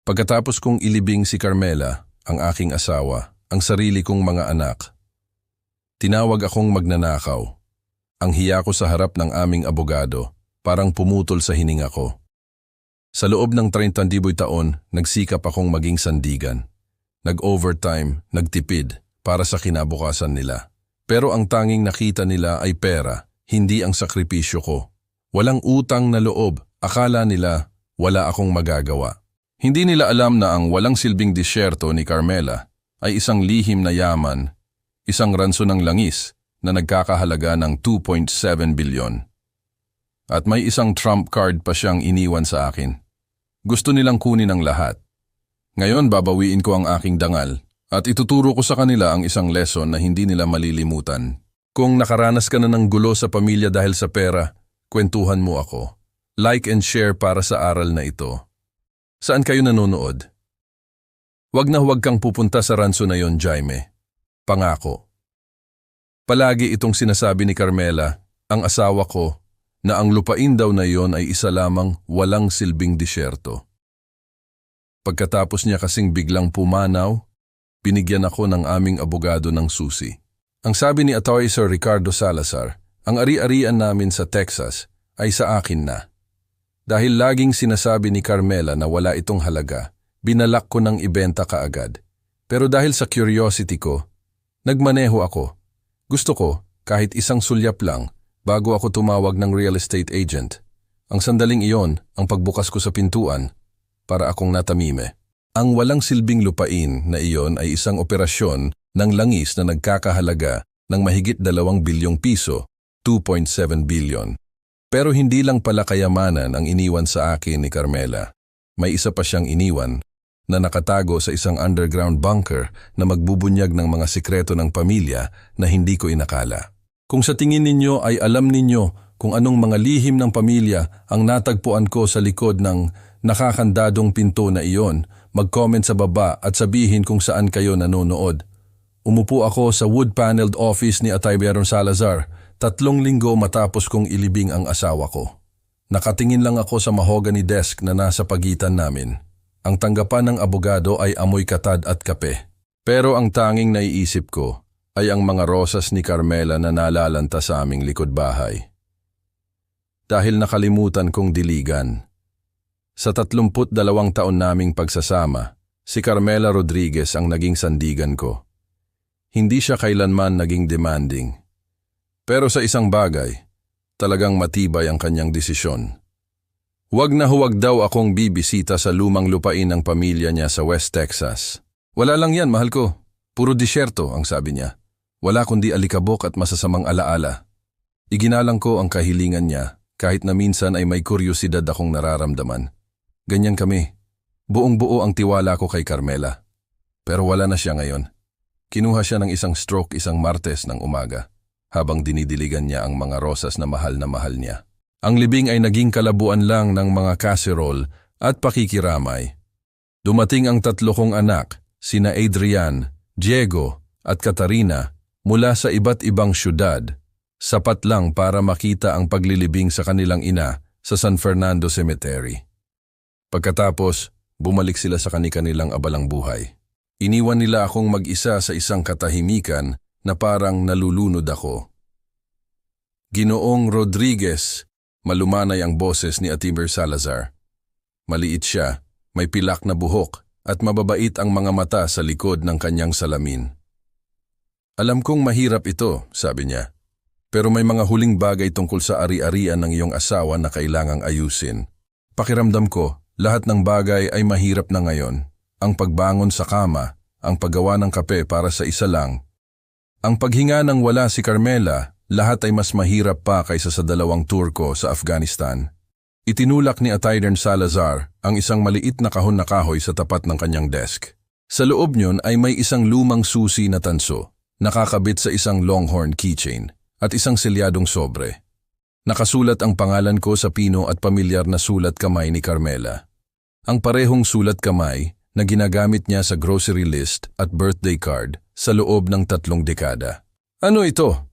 Pagkatapos kong ilibing si Carmela, ang aking asawa, ang sarili kong mga anak, tinawag akong magnanakaw. Ang hiya ko sa harap ng aming abogado, parang pumutol sa hininga ko. Sa loob ng 30,000 taon, nagsikap akong maging sandigan. Nag-overtime, nagtipid, para sa kinabukasan nila. Pero ang tanging nakita nila ay pera, hindi ang sakripisyo ko. Walang utang na loob, akala nila wala akong magagawa. Hindi nila alam na ang walang silbing disyerto ni Carmela ay isang lihim na yaman, isang ranso ng langis na nagkakahalaga ng 2.7 bilyon. At may isang trump card pa siyang iniwan sa akin. Gusto nilang kunin ang lahat. Ngayon babawiin ko ang aking dangal at ituturo ko sa kanila ang isang lesson na hindi nila malilimutan. Kung nakaranas ka na ng gulo sa pamilya dahil sa pera, kwentuhan mo ako. Like and share para sa aral na ito. Saan kayo nanonood? Huwag na huwag kang pupunta sa ranso na yon, Jaime. Pangako. Palagi itong sinasabi ni Carmela, ang asawa ko, na ang lupain daw na yon ay isa lamang walang silbing disyerto. Pagkatapos niya kasing biglang pumanaw, binigyan ako ng aming abogado ng susi. Ang sabi ni Atty. Sir Ricardo Salazar, ang ari-arian namin sa Texas ay sa akin na. Dahil laging sinasabi ni Carmela na wala itong halaga, binalak ko ng ibenta kaagad. Pero dahil sa curiosity ko, nagmaneho ako. Gusto ko, kahit isang sulyap lang, bago ako tumawag ng real estate agent. Ang sandaling iyon, ang pagbukas ko sa pintuan, para akong natamime. Ang walang silbing lupain na iyon ay isang operasyon ng langis na nagkakahalaga ng mahigit 2 bilyong piso, 2.7 billion. Pero hindi lang pala kayamanan ang iniwan sa akin ni Carmela. May isa pa siyang iniwan na nakatago sa isang underground bunker na magbubunyag ng mga sikreto ng pamilya na hindi ko inakala. Kung sa tingin ninyo ay alam ninyo kung anong mga lihim ng pamilya ang natagpuan ko sa likod ng nakakandadong pinto na iyon, mag-comment sa baba at sabihin kung saan kayo nanonood. Umupo ako sa wood-paneled office ni Atty. Salazar, 3 linggo matapos kong ilibing ang asawa ko. Nakatingin lang ako sa mahogany desk na nasa pagitan namin. Ang tanggapan ng abogado ay amoy katad at kape. Pero ang tanging naiisip ko ay ang mga rosas ni Carmela na nalalanta sa aming likod bahay. Dahil nakalimutan kong diligan. Sa 32 taon naming pagsasama, si Carmela Rodriguez ang naging sandigan ko. Hindi siya kailanman naging demanding. Pero sa isang bagay, talagang matibay ang kanyang desisyon. Huwag na huwag daw akong bibisita sa lumang lupain ng pamilya niya sa West Texas. Wala lang yan, mahal ko. Puro disyerto, ang sabi niya. Wala kundi alikabok at masasamang alaala. Iginalang ko ang kahilingan niya, kahit na minsan ay may kuryosidad akong nararamdaman. Ganyan kami. Buong-buo ang tiwala ko kay Carmela. Pero wala na siya ngayon. Kinuha siya ng isang stroke isang Martes ng umaga, habang dinidiligan niya ang mga rosas na mahal niya. Ang libing ay naging kalabuan lang ng mga casserole at pakikiramay. Dumating ang 3 kong anak, sina Adrian, Diego at Katarina, mula sa iba't ibang syudad, sapat lang para makita ang paglilibing sa kanilang ina sa San Fernando Cemetery. Pagkatapos, bumalik sila sa kanilang abalang buhay. Iniwan nila akong mag-isa sa isang katahimikan na parang nalulunod ako. Ginoong Rodriguez, malumanay ang boses ni Atty. Salazar. Maliit siya, may pilak na buhok at mababait ang mga mata sa likod ng kanyang salamin. Alam kong mahirap ito, sabi niya. Pero may mga huling bagay tungkol sa ari-arian ng iyong asawa na kailangang ayusin. Pakiramdam ko, lahat ng bagay ay mahirap na ngayon. Ang pagbangon sa kama, ang paggawa ng kape para sa isa lang. Ang paghinga ng wala si Carmela, lahat ay mas mahirap pa kaysa sa 2 tour ko sa Afghanistan. Itinulak ni Atty. Salazar ang isang maliit na kahon na kahoy sa tapat ng kanyang desk. Sa loob niyon ay may isang lumang susi na tanso, nakakabit sa isang Longhorn keychain, at isang selyadong sobre. Nakasulat ang pangalan ko sa pino at pamilyar na sulat kamay ni Carmela. Ang parehong sulat kamay na ginagamit niya sa grocery list at birthday card sa loob ng 3 dekada. Ano ito?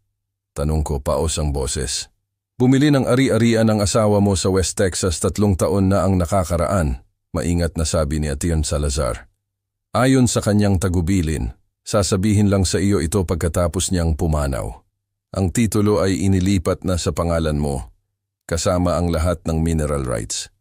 Tanong ko, paos ang boses. Bumili ng ari-arian ang asawa mo sa West Texas 3 taon na ang nakakaraan. maingat na sabi ni Atian Salazar. Ayon sa kanyang tagubilin, sasabihin lang sa iyo ito pagkatapos niyang pumanaw. Ang titulo ay inilipat na sa pangalan mo, kasama ang lahat ng mineral rights.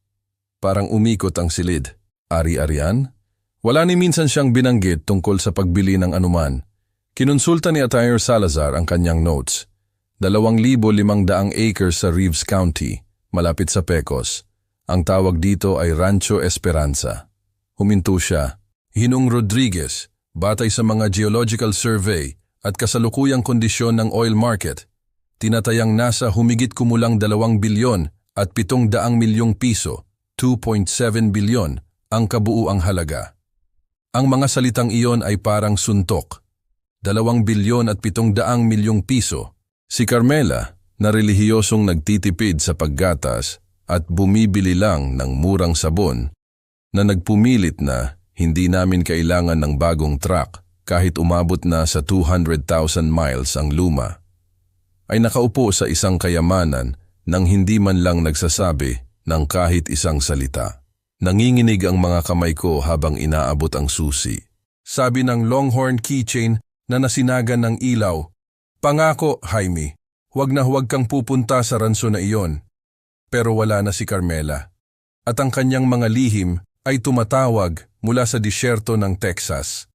Parang umikot ang silid. Ari-arian? Wala ni minsan siyang binanggit tungkol sa pagbili ng anuman. Kinonsulta ni Atian Salazar ang kanyang notes. 2,500 acres sa Reeves County, malapit sa Pecos. Ang tawag dito ay Rancho Esperanza. Huminto siya. Hinong Rodriguez, batay sa mga geological survey at kasalukuyang kondisyon ng oil market, tinatayang nasa humigit kumulang 2 bilyon at 700 milyong piso, 2.7 bilyon, ang kabuuang halaga. Ang mga salitang iyon ay parang suntok. 2 bilyon at 700 milyong piso. Si Carmela, na relihiyosong nagtitipid sa paggatas at bumibili lang ng murang sabon, na nagpumilit na hindi namin kailangan ng bagong truck kahit umabot na sa 200,000 miles ang luma, ay nakaupo sa isang kayamanan nang hindi man lang nagsasabi ng kahit isang salita. Nanginginig ang mga kamay ko habang inaabot ang susi. Sabi ng Longhorn keychain na nasinagan ng ilaw, "Pangako, Jaime, huwag na huwag kang pupunta sa ranso na iyon." Pero wala na si Carmela. At ang kanyang mga lihim ay tumatawag mula sa disyerto ng Texas.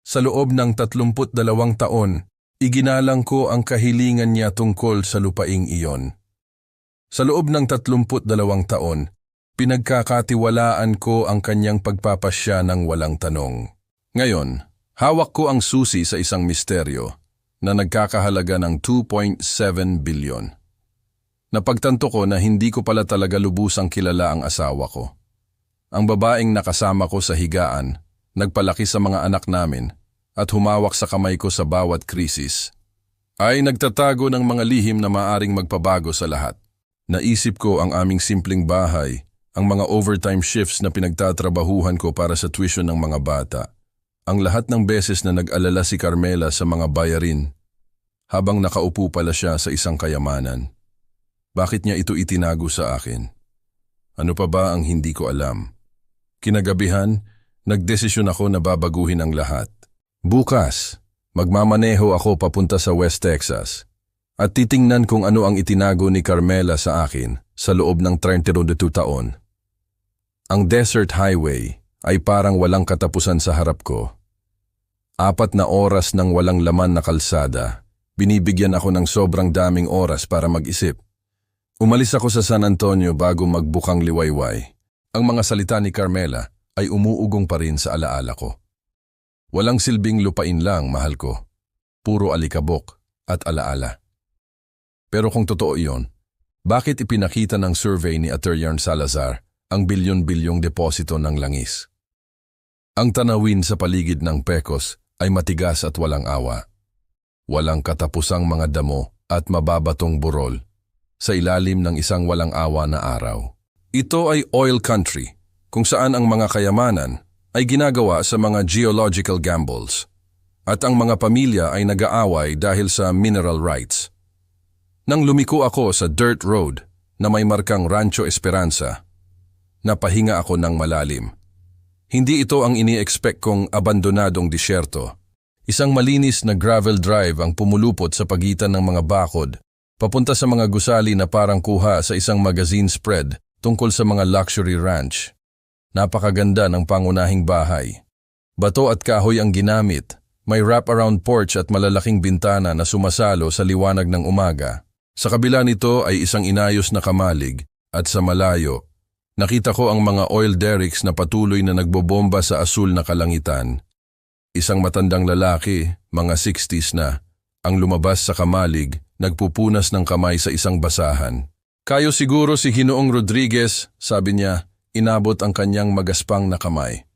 Sa loob ng 32 taon, iginalang ko ang kahilingan niya tungkol sa lupaing iyon. Sa loob ng 32 taon, pinagkakatiwalaan ko ang kanyang pagpapasya ng walang tanong. Ngayon, hawak ko ang susi sa isang misteryo na nagkakahalaga ng 2.7 bilyon. Napagtanto ko na hindi ko pala talaga lubusang kilala ang asawa ko. Ang babaeng nakasama ko sa higaan, nagpalaki sa mga anak namin, at humawak sa kamay ko sa bawat krisis, ay nagtatago ng mga lihim na maaring magpabago sa lahat. Naisip ko ang aming simpleng bahay, ang mga overtime shifts na pinagtatrabahuhan ko para sa tuition ng mga bata, ang lahat ng beses na nag-alala si Carmela sa mga bayarin, habang nakaupo pala siya sa isang kayamanan. Bakit niya ito itinago sa akin? Ano pa ba ang hindi ko alam? Kinagabihan, nagdesisyon ako na babaguhin ang lahat. Bukas, magmamaneho ako papunta sa West Texas at titingnan kung ano ang itinago ni Carmela sa akin sa loob ng 32 taon. Ang desert highway ay parang walang katapusan sa harap ko. 4 na oras ng walang laman na kalsada, binibigyan ako ng sobrang daming oras para mag-isip. Umalis ako sa San Antonio bago magbukang liwayway. Ang mga salita ni Carmela ay umuugong pa rin sa alaala ko. Walang silbing lupain lang, mahal ko. Puro alikabok at alaala. Pero kung totoo iyon, bakit ipinakita ng survey ni Atian Salazar ang bilyon-bilyong deposito ng langis? Ang tanawin sa paligid ng Pecos ay matigas at walang awa. Walang katapusang mga damo at mababatong burol sa ilalim ng isang walang awa na araw. Ito ay oil country, kung saan ang mga kayamanan ay ginagawa sa mga geological gambles, at ang mga pamilya ay nag-aaway dahil sa mineral rights. Nang lumiko ako sa dirt road na may markang Rancho Esperanza, napahinga ako ng malalim. Hindi ito ang ini-expect kong abandonadong disyerto. Isang malinis na gravel drive ang pumulupot sa pagitan ng mga bakod, papunta sa mga gusali na parang kuha sa isang magazine spread tungkol sa mga luxury ranch. Napakaganda ng pangunahing bahay. Bato at kahoy ang ginamit, may wrap-around porch at malalaking bintana na sumasalo sa liwanag ng umaga. Sa kabila nito ay isang inayos na kamalig at sa malayo, nakita ko ang mga oil derricks na patuloy na nagbobomba sa asul na kalangitan. Isang matandang lalaki, mga 60s na, ang lumabas sa kamalig, nagpupunas ng kamay sa isang basahan. "Kayo siguro si Ginoong Rodriguez," sabi niya, inabot ang kanyang magaspang na kamay.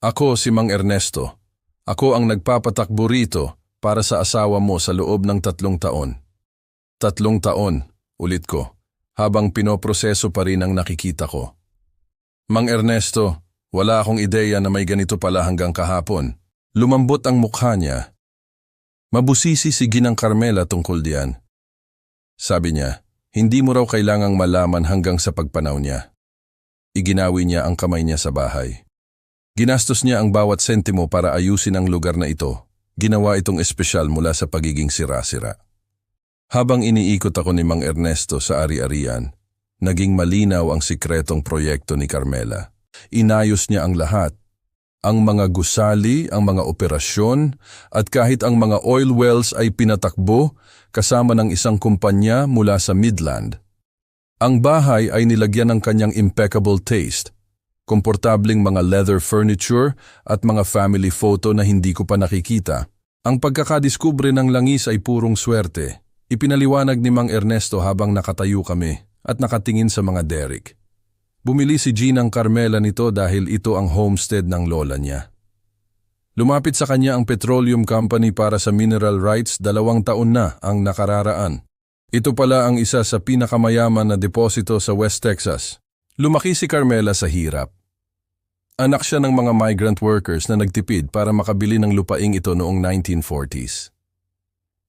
"Ako si Mang Ernesto. Ako ang nagpapatakbo rito para sa asawa mo sa loob ng 3 taon. 3 taon, ulit ko, habang pinoproseso pa rin ang nakikita ko. Mang Ernesto, wala akong ideya na may ganito pala hanggang kahapon." Lumambot ang mukha niya. Mabusisi si Ginang Carmela tungkol diyan. Sabi niya, hindi mo raw kailangang malaman hanggang sa pagpanaw niya. Iginawi niya ang kamay niya sa bahay. Ginastos niya ang bawat sentimo para ayusin ang lugar na ito. Ginawa itong espesyal mula sa pagiging sira-sira. Habang iniikot ako ni Mang Ernesto sa ari-arian, naging malinaw ang sikretong proyekto ni Carmela. Inayos niya ang lahat. Ang mga gusali, ang mga operasyon, at kahit ang mga oil wells ay pinatakbo kasama ng isang kumpanya mula sa Midland. Ang bahay ay nilagyan ng kanyang impeccable taste, komportabling mga leather furniture at mga family photo na hindi ko pa nakikita. Ang pagkakadiskubre ng langis ay purong swerte. Ipinaliwanag ni Mang Ernesto habang nakatayo kami at nakatingin sa mga derrick. Bumili si Jean ng Carmela nito dahil ito ang homestead ng lola niya. Lumapit sa kanya ang petroleum company para sa mineral rights 2 taon na ang nakararaan. Ito pala ang isa sa pinakamayaman na deposito sa West Texas. Lumaki si Carmela sa hirap. Anak siya ng mga migrant workers na nagtipid para makabili ng lupaing ito noong 1940s.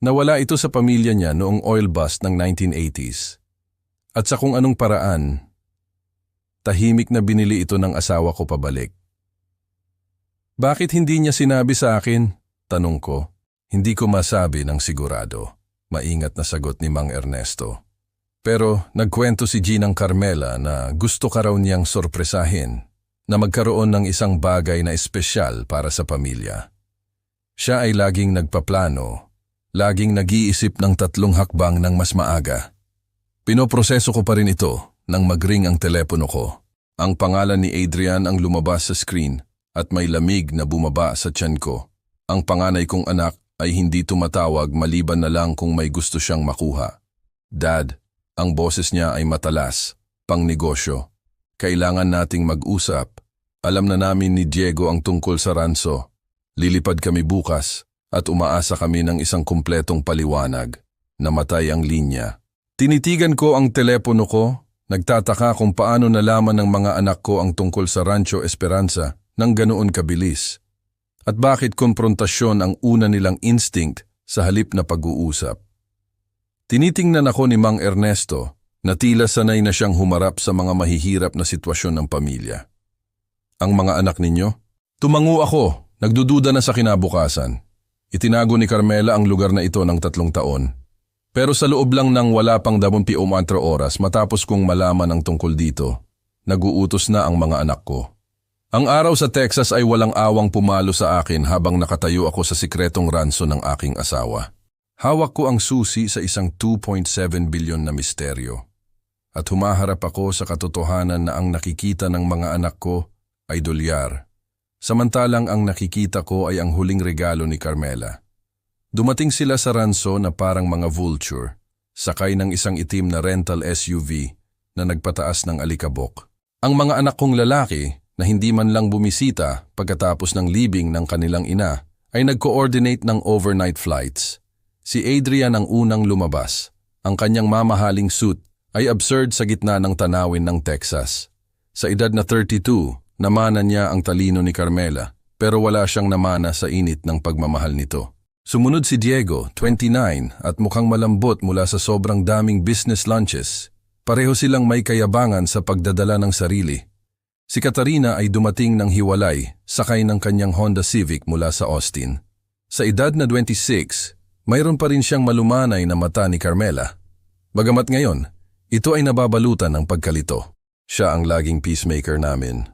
Nawala ito sa pamilya niya noong oil bust ng 1980s. At sa kung anong paraan, tahimik na binili ito ng asawa ko pabalik. Bakit hindi niya sinabi sa akin? Tanong ko. Hindi ko masabi ng sigurado. Maingat na sagot ni Mang Ernesto. Pero nagkwento si Jean ng Carmela na gusto ka raw niyang sorpresahin na magkaroon ng isang bagay na espesyal para sa pamilya. Siya ay laging nagpaplano, laging nag-iisip ng 3 hakbang ng mas maaga. Pinoproseso ko pa rin ito nang mag-ring ang telepono ko. Ang pangalan ni Adrian ang lumabas sa screen at may lamig na bumaba sa tiyan ko. Ang panganay kong anak ay hindi tumatawag maliban na lang kung may gusto siyang makuha. Dad, ang boses niya ay matalas, pang negosyo. Kailangan nating mag-usap. Alam na namin ni Diego ang tungkol sa ranso. Lilipad kami bukas at umaasa kami ng isang kumpletong paliwanag. Namatay ang linya. Tinitigan ko ang telepono ko, nagtataka kung paano nalaman ng mga anak ko ang tungkol sa Rancho Esperanza nang ganoon kabilis. At bakit konfrontasyon ang una nilang instinct sa halip na pag-uusap? Tinitingnan ako ni Mang Ernesto na tila sanay na siyang humarap sa mga mahihirap na sitwasyon ng pamilya. Ang mga anak ninyo? Tumango ako, nagdududa na sa kinabukasan. Itinago ni Carmela ang lugar na ito ng 3 taon. Pero sa loob lang ng wala pang 24 oras matapos kong malaman ang tungkol dito, nag-uutos na ang mga anak ko. Ang araw sa Texas ay walang awang pumalo sa akin habang nakatayo ako sa sikretong ranso ng aking asawa. Hawak ko ang susi sa isang 2.7 bilyon na misteryo. At humaharap ako sa katotohanan na ang nakikita ng mga anak ko ay dolyar. Samantalang ang nakikita ko ay ang huling regalo ni Carmela. Dumating sila sa ranso na parang mga vulture, sakay ng isang itim na rental SUV na nagpataas ng alikabok. Ang mga anak kong lalaki, na hindi man lang bumisita pagkatapos ng libing ng kanilang ina, ay nag-coordinate ng overnight flights. Si Adrian ang unang lumabas. Ang kanyang mamahaling suit ay absurd sa gitna ng tanawin ng Texas. Sa edad na 32, namana niya ang talino ni Carmela, pero wala siyang namana sa init ng pagmamahal nito. Sumunod si Diego, 29, at mukhang malambot mula sa sobrang daming business lunches. Pareho silang may kayabangan sa pagdadala ng sarili. Si Katarina ay dumating ng hiwalay, sakay ng kanyang Honda Civic mula sa Austin. Sa edad na 26, mayroon pa rin siyang malumanay na mata ni Carmela. Bagamat ngayon, ito ay nababalutan ng pagkalito. Siya ang laging peacemaker namin.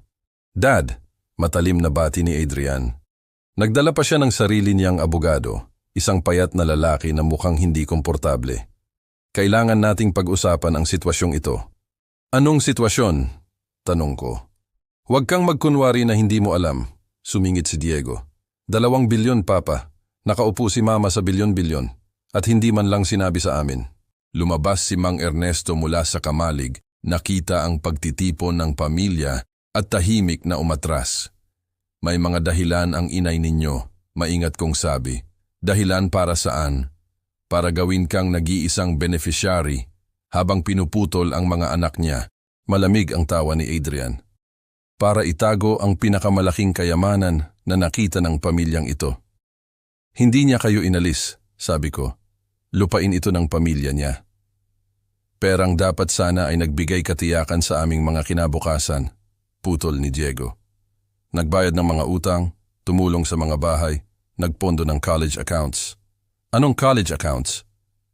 Dad, matalim na bati ni Adrian. Nagdala pa siya ng sarili niyang abogado, isang payat na lalaki na mukhang hindi komportable. Kailangan nating pag-usapan ang sitwasyong ito. Anong sitwasyon? Tanong ko. Huwag kang magkunwari na hindi mo alam, sumingit si Diego. 2 bilyon, Papa. Nakaupo si Mama sa bilyon-bilyon at hindi man lang sinabi sa amin. Lumabas si Mang Ernesto mula sa kamalig, nakita ang pagtitipon ng pamilya at tahimik na umatras. May mga dahilan ang inay ninyo, maingat kong sabi. Dahilan para saan? Para gawin kang nag-iisang beneficiary habang pinuputol ang mga anak niya. Malamig ang tawa ni Adrian. Para itago ang pinakamalaking kayamanan na nakita ng pamilyang ito. Hindi niya kayo inalis, sabi ko. Lupain ito ng pamilya niya. Perang dapat sana ay nagbigay katiyakan sa aming mga kinabukasan putol ni Diego. Nagbayad ng mga utang, tumulong sa mga bahay, nagpondo ng college accounts. Anong college accounts?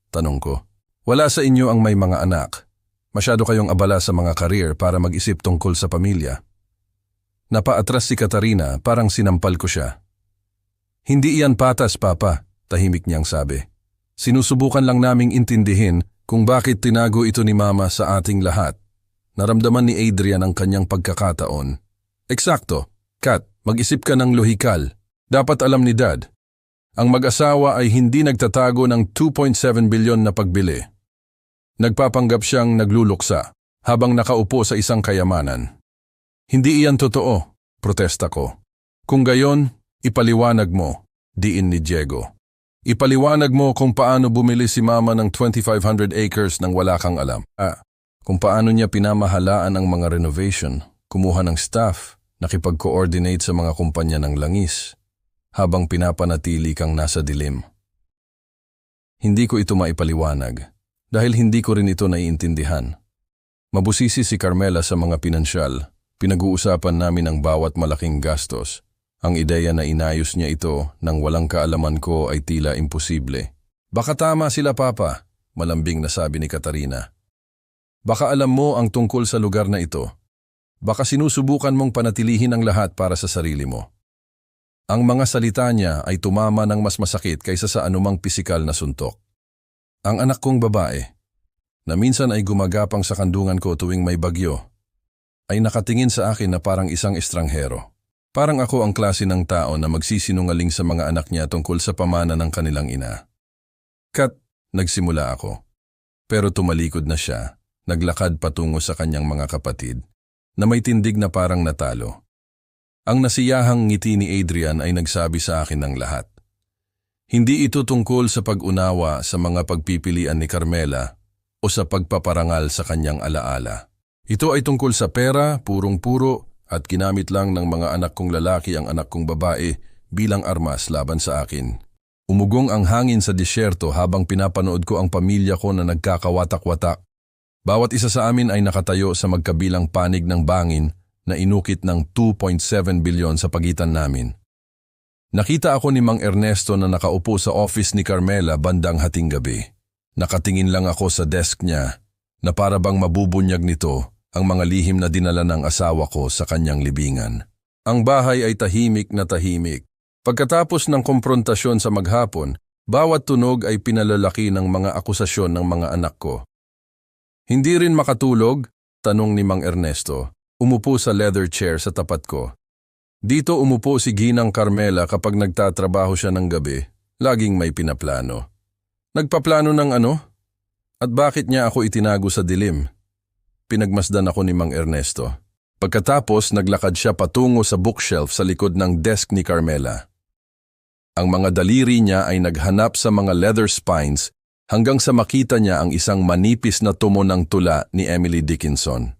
Tanong ko. Wala sa inyo ang may mga anak. Masyado kayong abala sa mga career para mag-isip tungkol sa pamilya. Napaatras si Katarina, parang sinampal ko siya. Hindi iyan patas, Papa, tahimik niyang sabi. Sinusubukan lang naming intindihin kung bakit tinago ito ni Mama sa ating lahat. Naramdaman ni Adrian ang kanyang pagkakataon. Eksakto, Kat, mag-isip ka ng lohikal. Dapat alam ni Dad. Ang mag-asawa ay hindi nagtatago ng 2.7 bilyon na pagbili. Nagpapanggap siyang nagluluksa habang nakaupo sa isang kayamanan. Hindi iyan totoo, protesta ko. Kung gayon, ipaliwanag mo, diin ni Diego. Ipaliwanag mo kung paano bumili si Mama ng 2,500 acres nang wala kang alam. Kung paano niya pinamahalaan ang mga renovation, kumuha ng staff, nakipag-coordinate sa mga kumpanya ng langis, habang pinapanatili kang nasa dilim. Hindi ko ito maipaliwanag, dahil hindi ko rin ito naiintindihan. Mabusisi si Carmela sa mga pinansyal. Pinag-uusapan namin ang bawat malaking gastos. Ang ideya na inayos niya ito nang walang kaalaman ko ay tila imposible. Baka tama sila, Papa, malambing na sabi ni Katarina. Baka alam mo ang tungkol sa lugar na ito. Baka sinusubukan mong panatilihin ang lahat para sa sarili mo. Ang mga salita niya ay tumama ng mas masakit kaysa sa anumang pisikal na suntok. Ang anak kong babae, na minsan ay gumagapang sa kandungan ko tuwing may bagyo, ay nakatingin sa akin na parang isang estranghero. Parang ako ang klase ng tao na magsisinungaling sa mga anak niya tungkol sa pamana ng kanilang ina. Kat, nagsimula ako. Pero tumalikod na siya, naglakad patungo sa kanyang mga kapatid, na may tindig na parang natalo. Ang nasiyahang ngiti ni Adrian ay nagsabi sa akin ng lahat. Hindi ito tungkol sa pag-unawa sa mga pagpipilian ni Carmela o sa pagpaparangal sa kanyang alaala. Ito ay tungkol sa pera, purong-puro, at ginamit lang ng mga anak kong lalaki ang anak kong babae bilang armas laban sa akin. Umugong ang hangin sa disyerto habang pinapanood ko ang pamilya ko na nagkakawatak-watak. Bawat isa sa amin ay nakatayo sa magkabilang panig ng bangin na inukit ng 2.7 bilyon sa pagitan namin. Nakita ako ni Mang Ernesto na nakaupo sa office ni Carmela bandang hating gabi. Nakatingin lang ako sa desk niya na para bang mabubunyag nito ang mga lihim na dinala ng asawa ko sa kanyang libingan. Ang bahay ay tahimik na tahimik. Pagkatapos ng komprontasyon sa maghapon, bawat tunog ay pinalalaki ng mga akusasyon ng mga anak ko. Hindi rin makatulog? Tanong ni Mang Ernesto. Umupo sa leather chair sa tapat ko. Dito umupo si Ginang Carmela kapag nagtatrabaho siya ng gabi. Laging may pinaplano. Nagpaplano ng ano? At bakit niya ako itinago sa dilim? Pinagmasdan ako ni Mang Ernesto. Pagkatapos, naglakad siya patungo sa bookshelf sa likod ng desk ni Carmela. Ang mga daliri niya ay naghanap sa mga leather spines hanggang sa makita niya ang isang manipis na tumo ng tula ni Emily Dickinson.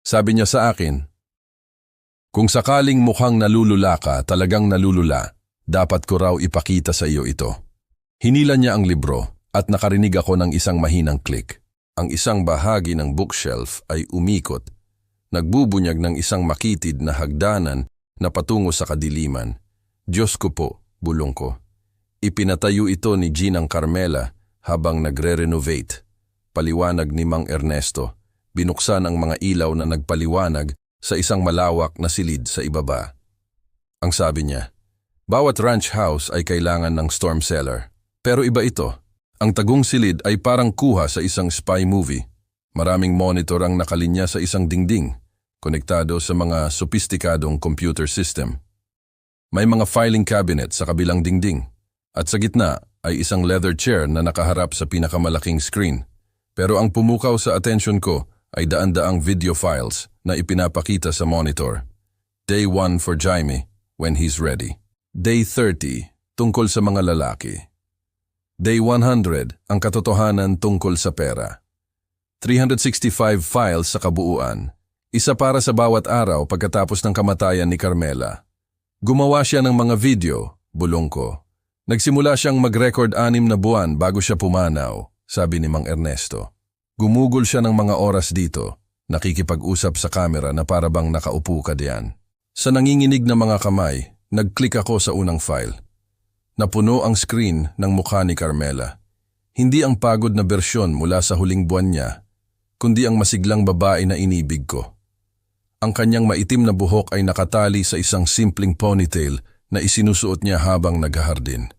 Sabi niya sa akin, kung sakaling mukhang nalulula ka, talagang nalulula, dapat ko raw ipakita sa iyo ito. Hinila niya ang libro at nakarinig ako ng isang mahinang click. Ang isang bahagi ng bookshelf ay umikot, nagbubunyag ng isang makitid na hagdanan na patungo sa kadiliman. Diyos ko po, bulong ko. Ipinatayo ito ni Ginang Carmela habang nagre-renovate. Paliwanag ni Mang Ernesto, binuksan ang mga ilaw na nagpaliwanag sa isang malawak na silid sa ibaba. Ang sabi niya, bawat ranch house ay kailangan ng storm cellar. Pero iba ito. Ang tagong silid ay parang kuha sa isang spy movie. Maraming monitor ang nakalinya sa isang dingding, konektado sa mga sopistikadong computer system. May mga filing cabinet sa kabilang dingding, at sa gitna ay isang leather chair na nakaharap sa pinakamalaking screen. Pero ang pumukaw sa atensyon ko ay daan-daang video files na ipinapakita sa monitor. Day 1 for Jaime, when he's ready. Day 30, tungkol sa mga lalaki. Day 100, ang katotohanan tungkol sa pera. 365 files sa kabuuan. Isa para sa bawat araw pagkatapos ng kamatayan ni Carmela. Gumawa siya ng mga video, bulong ko. Nagsimula siyang mag-record 6 na buwan bago siya pumanaw, sabi ni Mang Ernesto. Gumugol siya ng mga oras dito, nakikipag-usap sa kamera na parabang nakaupo ka diyan. Sa nanginginig na mga kamay, nag-click ako sa unang file. Napuno ang screen ng mukha ni Carmela. Hindi ang pagod na bersyon mula sa huling buwan niya, kundi ang masiglang babae na inibig ko. Ang kanyang maitim na buhok ay nakatali sa isang simpleng ponytail na isinusuot niya habang naghahardin.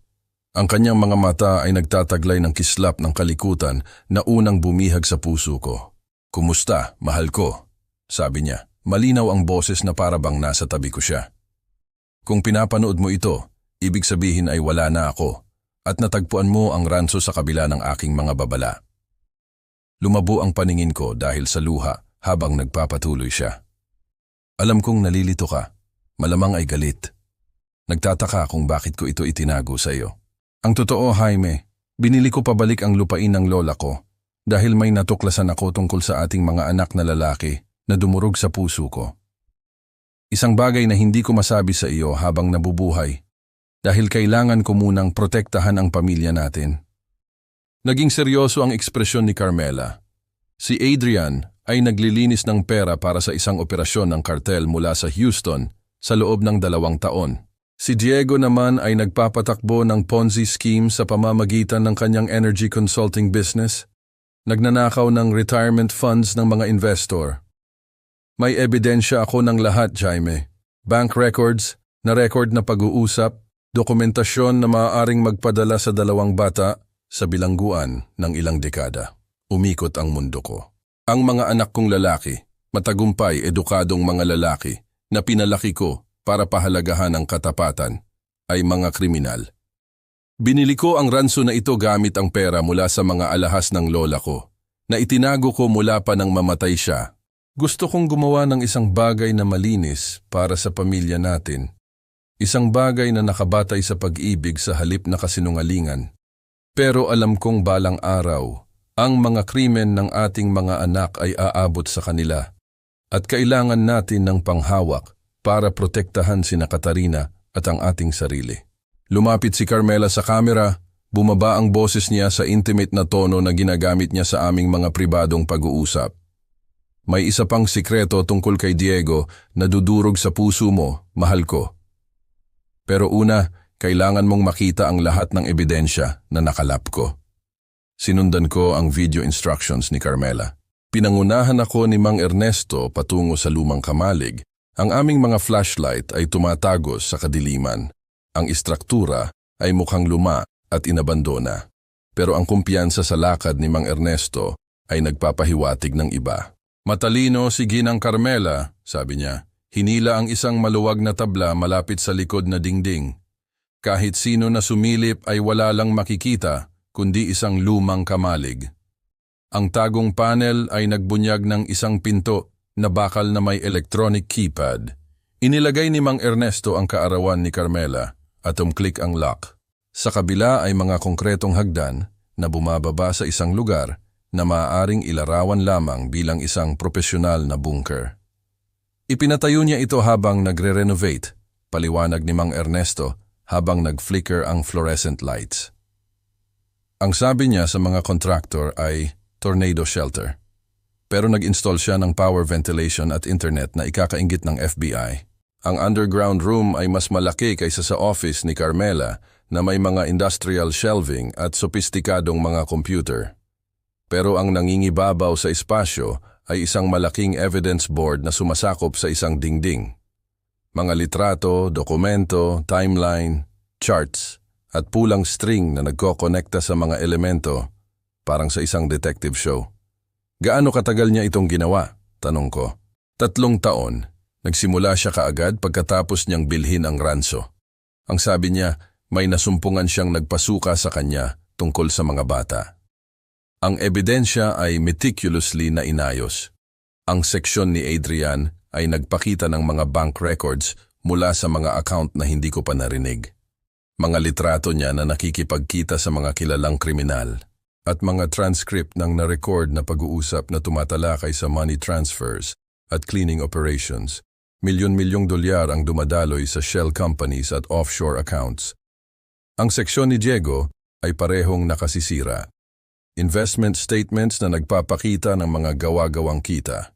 Ang kanyang mga mata ay nagtataglay ng kislap ng kalikutan na unang bumihag sa puso ko. "Kumusta, mahal ko?" sabi niya. Malinaw ang boses na parabang nasa tabi ko siya. "Kung pinapanood mo ito, ibig sabihin ay wala na ako at natagpuan mo ang ranso sa kabila ng aking mga babala." Lumabo ang paningin ko dahil sa luha habang nagpapatuloy siya. "Alam kong nalilito ka, malamang ay galit. Nagtataka kung bakit ko ito itinago sa iyo. Ang totoo, Jaime, binili ko pabalik ang lupain ng lola ko dahil may natuklasan ako tungkol sa ating mga anak na lalaki na dumurog sa puso ko. Isang bagay na hindi ko masabi sa iyo habang nabubuhay dahil kailangan ko munang protektahan ang pamilya natin." Naging seryoso ang ekspresyon ni Carmela. Si Adrian ay naglilinis ng pera para sa isang operasyon ng kartel mula sa Houston sa loob ng 2 taon. Si Diego naman ay nagpapatakbo ng Ponzi scheme sa pamamagitan ng kanyang energy consulting business. Nagnanakaw ng retirement funds ng mga investor. May ebidensya ako ng lahat, Jaime. Bank records, na-record na pag-uusap, dokumentasyon na maaaring magpadala sa 2 bata sa bilangguan ng ilang dekada. Umikot ang mundo ko. Ang mga anak kong lalaki, matagumpay, edukadong mga lalaki na pinalaki ko para pahalagahan ang katapatan, ay mga kriminal. Binili ko ang ranso na ito gamit ang pera mula sa mga alahas ng lola ko, na itinago ko mula pa nang mamatay siya. Gusto kong gumawa ng isang bagay na malinis para sa pamilya natin. Isang bagay na nakabatay sa pag-ibig sa halip na kasinungalingan. Pero alam kong balang araw, ang mga krimen ng ating mga anak ay aabot sa kanila. At kailangan natin ng panghawak para protektahan sina Katarina at ang ating sarili. Lumapit si Carmela sa kamera, bumaba ang boses niya sa intimate na tono na ginagamit niya sa aming mga pribadong pag-uusap. "May isa pang sikreto tungkol kay Diego na dudurog sa puso mo, mahal ko. Pero una, kailangan mong makita ang lahat ng ebidensya na nakalap ko." Sinundan ko ang video instructions ni Carmela. Pinangunahan ako ni Mang Ernesto patungo sa lumang kamalig. Ang aming mga flashlight ay tumatagos sa kadiliman. Ang istruktura ay mukhang luma at inabandona. Pero ang kumpiyansa sa lakad ni Mang Ernesto ay nagpapahiwatig ng iba. "Matalino si Ginang Carmela," sabi niya. Hinila ang isang maluwag na tabla malapit sa likod na dingding. Kahit sino na sumilip ay wala lang makikita, kundi isang lumang kamalig. Ang tagong panel ay nagbunyag ng isang pinto na bakal na may electronic keypad. Inilagay ni Mang Ernesto ang kaarawan ni Carmela at umklik ang lock. Sa kabila ay mga konkretong hagdan na bumababa sa isang lugar na maaaring ilarawan lamang bilang isang propesyonal na bunker. Ipinatayo niya ito habang nagre-renovate, paliwanag ni Mang Ernesto habang nag-flicker ang fluorescent lights. Ang sabi niya sa mga contractor ay tornado shelter. Pero nag-install siya ng power ventilation at internet na ikakainggit ng FBI. Ang underground room ay mas malaki kaysa sa office ni Carmela na may mga industrial shelving at sopistikadong mga computer. Pero ang nangingibabaw sa espasyo ay isang malaking evidence board na sumasakop sa isang dingding. Mga litrato, dokumento, timeline, charts, at pulang string na nagkokonekta sa mga elemento, parang sa isang detective show. "Gaano katagal niya itong ginawa?" tanong ko. 3 taon. Nagsimula siya kaagad pagkatapos niyang bilhin ang ranso. Ang sabi niya, may nasumpungan siyang nagpasuka sa kanya tungkol sa mga bata. Ang ebidensya ay meticulously na inayos. Ang seksyon ni Adrian ay nagpakita ng mga bank records mula sa mga account na hindi ko pa narinig. Mga litrato niya na nakikipagkita sa mga kilalang kriminal at mga transcript ng na-record na pag-uusap na tumatalakay sa money transfers at cleaning operations. Milyon-milyong dolyar ang dumadaloy sa shell companies at offshore accounts. Ang seksyon ni Diego ay parehong nakasisira. Investment statements na nagpapakita ng mga gawa-gawang kita.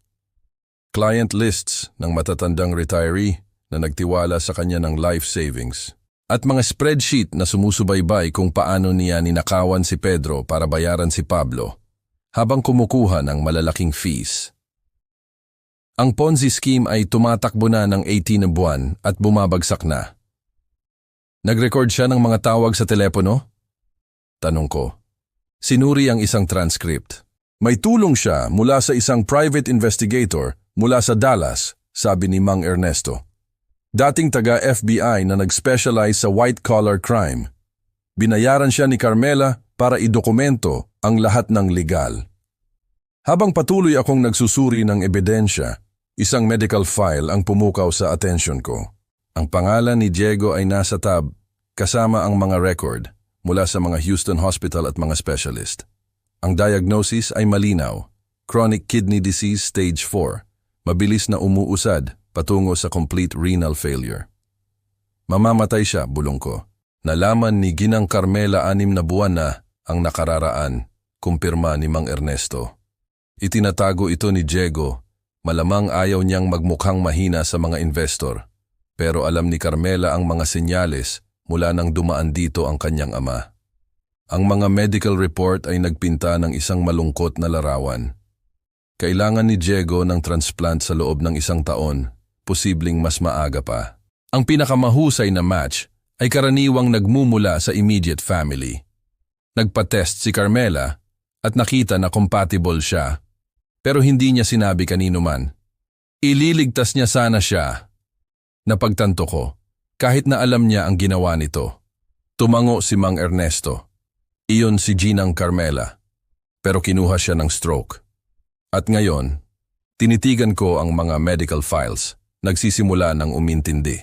client lists ng matatandang retiree na nagtiwala sa kanya ng life savings, at mga spreadsheet na sumusubaybay kung paano niya ninakawan si Pedro para bayaran si Pablo habang kumukuha ng malalaking fees. Ang Ponzi scheme ay tumatakbo na ng 18 na buwan at bumabagsak na. Nag-record siya ng mga tawag sa telepono? Tanong ko. Sinuri ang isang transcript. May tulong siya mula sa isang private investigator mula sa Dallas, sabi ni Mang Ernesto. Dating taga-FBI na nag-specialize sa white-collar crime. Binayaran siya ni Carmela para idokumento ang lahat ng legal. Habang patuloy akong nagsusuri ng ebidensya, isang medical file ang pumukaw sa atensyon ko. Ang pangalan ni Diego ay nasa tab, kasama ang mga record mula sa mga Houston Hospital at mga specialist. Ang diagnosis ay malinaw, chronic kidney disease stage 4, mabilis na umuusad patungo sa complete renal failure. Mamamatay siya, bulong ko. Nalaman ni Ginang Carmela 6 na buwan na ang nakararaan, kumpirma ni Mang Ernesto. Itinatago ito ni Diego. Malamang ayaw niyang magmukhang mahina sa mga investor, pero alam ni Carmela ang mga senyales mula nang dumaan dito ang kanyang ama. Ang mga medical report ay nagpinta ng isang malungkot na larawan. Kailangan ni Diego ng transplant sa loob ng 1 taon, posibleng mas maaga pa. Ang pinakamahusay na match ay karaniwang nagmumula sa immediate family. Nagpa-test si Carmela at nakita na compatible siya. Pero hindi niya sinabi kanino man. Ililigtas niya sana siya. Napagtanto ko, kahit na alam niya ang ginawa nito. Tumango si Mang Ernesto. Iyon si Ginang Carmela. Pero kinuha siya ng stroke. At ngayon, tinitigan ko ang mga medical files. Nagsisimula ng umintindi.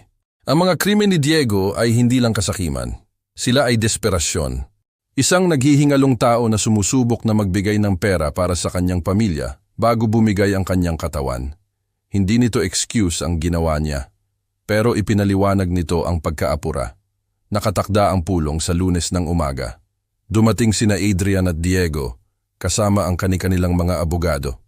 Ang mga krimen ni Diego ay hindi lang kasakiman. Sila ay desperasyon. Isang naghihingalong tao na sumusubok na magbigay ng pera para sa kanyang pamilya bago bumigay ang kanyang katawan. Hindi nito excuse ang ginawa niya, pero ipinaliwanag nito ang pagkaapura. Nakatakda ang pulong sa Lunes ng umaga. Dumating sina Adrian at Diego, kasama ang kani-kanilang mga abogado.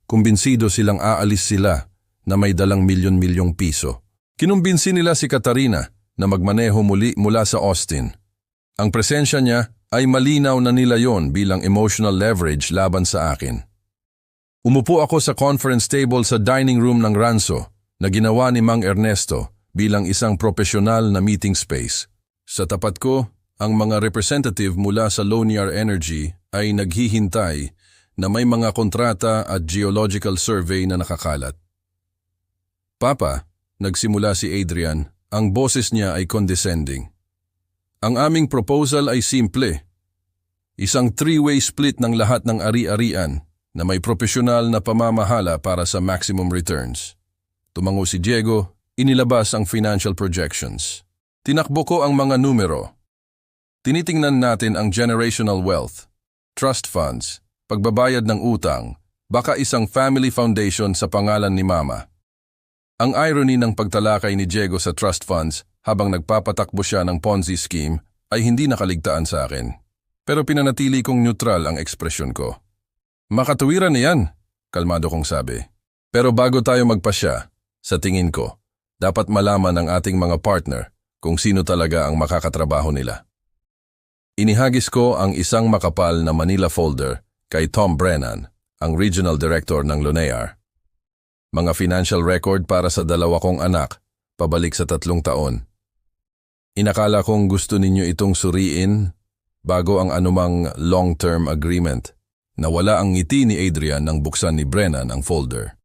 Kumbinsido silang aalis sila na may dalang milyon-milyong piso. Kinumbinsi nila si Katarina na magmaneho muli mula sa Austin. Ang presensya niya ay malinaw na nila yon bilang emotional leverage laban sa akin. Umupo ako sa conference table sa dining room ng Ranso na ginawa ni Mang Ernesto bilang isang profesional na meeting space. Sa tapat ko, ang mga representative mula sa Loniar Energy ay naghihintay na may mga kontrata at geological survey na nakakalat. Papa, nagsimula si Adrian, ang boses niya ay condescending. Ang aming proposal ay simple. Isang 3-way split ng lahat ng ari-arian na may profesional na pamamahala para sa maximum returns. Tumango si Diego, inilabas ang financial projections. Tinakbo ko ang mga numero. Tinitingnan natin ang generational wealth, trust funds, pagbabayad ng utang, baka isang family foundation sa pangalan ni Mama. Ang irony ng pagtalakay ni Diego sa trust funds habang nagpapatakbo siya ng Ponzi scheme ay hindi nakaligtaan sa akin. Pero pinanatili kong neutral ang ekspresyon ko. Makatuwiran niyan, kalmado kong sabi. Pero bago tayo magpasya, sa tingin ko, dapat malaman ng ating mga partner kung sino talaga ang makakatrabaho nila. Inihagis ko ang isang makapal na Manila folder kay Tom Brennan, ang Regional Director ng Loniar. Mga financial record para sa 2 kong anak, pabalik sa 3 taon. Inakala kong gusto ninyo itong suriin bago ang anumang long-term agreement. Nawala ang ngiti ni Adrian nang buksan ni Brennan ang folder.